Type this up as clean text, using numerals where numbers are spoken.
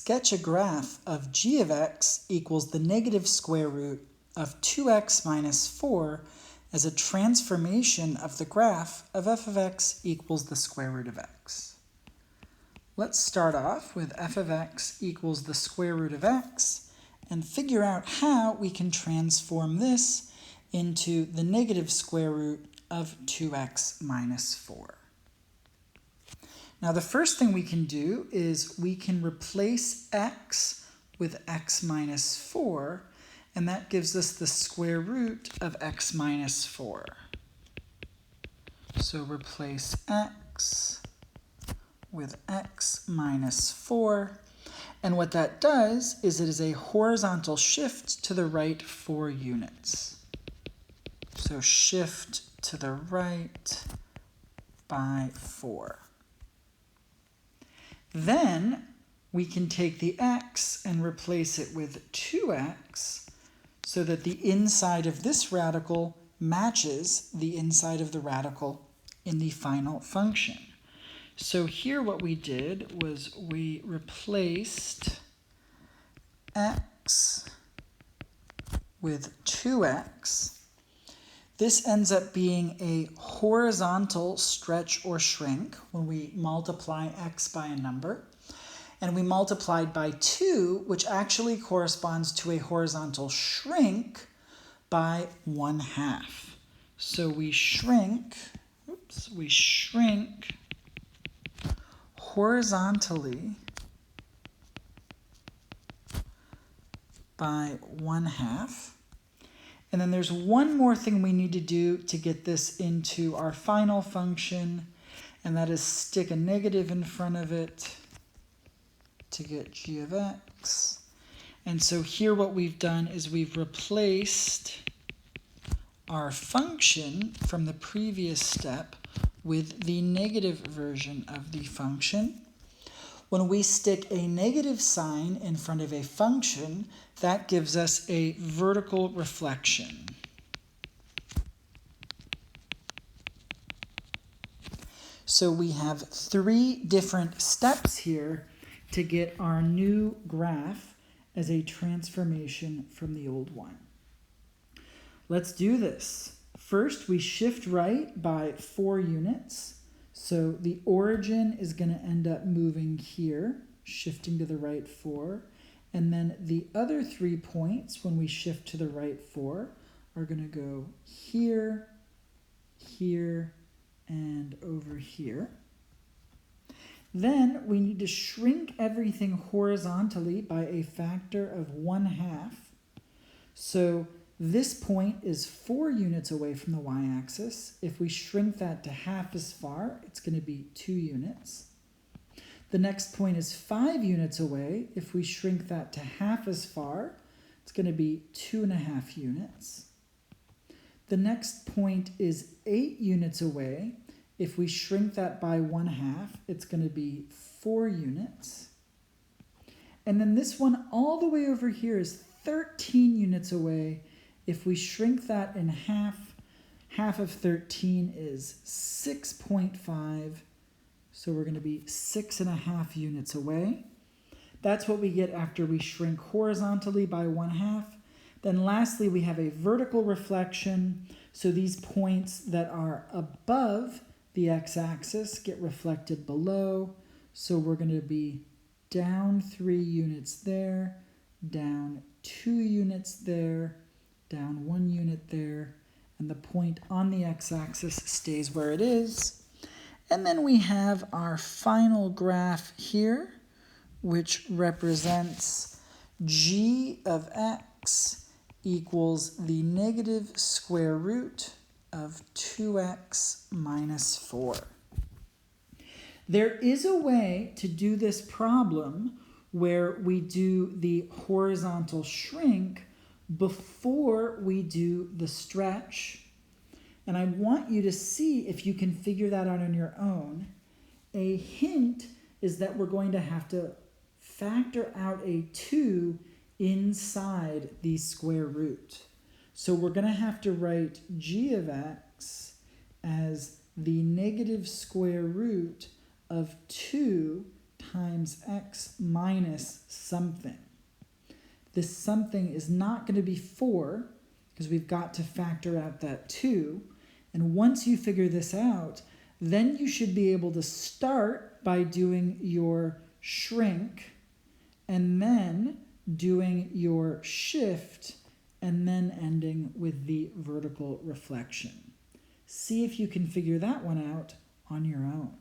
sketch a graph of g of x equals the negative square root of 2x minus 4 as a transformation of the graph of f of x equals the square root of x. Let's start off with f of x equals the square root of x and figure out how we can transform this into the negative square root of 2x minus 4. Now the first thing we can do is we can replace x with x minus 4, and that gives us the square root of x minus 4. So replace x with x minus 4, and what that does is it is a horizontal shift to the right 4 units. So shift to the right by 4. Then we can take the x and replace it with 2x so that the inside of this radical matches the inside of the radical in the final function. So here what we did was we replaced x with 2x. This ends up being a horizontal stretch or shrink when we multiply x by a number. And we multiplied by 2, which actually corresponds to a horizontal shrink by 1/2. So we shrink horizontally by 1/2. And then there's one more thing we need to do to get this into our final function, and that is stick a negative in front of it to get g of x. And so here what we've done is we've replaced our function from the previous step with the negative version of the function. When we stick a negative sign in front of a function, that gives us a vertical reflection. So we have 3 different steps here to get our new graph as a transformation from the old one. Let's do this. First, we shift right by 4 units. So the origin is going to end up moving here, shifting to the right 4. And then the other 3 points, when we shift to the right 4, are going to go here, here, and over here. Then we need to shrink everything horizontally by a factor of 1/2. So this point is 4 units away from the y-axis. If we shrink that to half as far, it's going to be 2 units. The next point is 5 units away. If we shrink that to half as far, it's going to be 2.5 units. The next point is 8 units away. If we shrink that by 1/2, it's going to be 4 units. And then this one all the way over here is 13 units away. If we shrink that in half, half of 13 is 6.5. So we're going to be 6.5 units away. That's what we get after we shrink horizontally by 1/2. Then lastly, we have a vertical reflection. So these points that are above the x-axis get reflected below. So we're going to be down 3 units there, down 2 units there, down 1 unit there, and the point on the x-axis stays where it is. And then we have our final graph here, which represents g of x equals the negative square root of 2x minus 4. There is a way to do this problem where we do the horizontal shrink before we do the stretch. And I want you to see if you can figure that out on your own. A hint is that we're going to have to factor out a 2 inside the square root. So we're going to have to write g of x as the negative square root of 2 times x minus something. This something is not going to be 4 because we've got to factor out that 2. And once you figure this out, then you should be able to start by doing your shrink and then doing your shift and then ending with the vertical reflection. See if you can figure that one out on your own.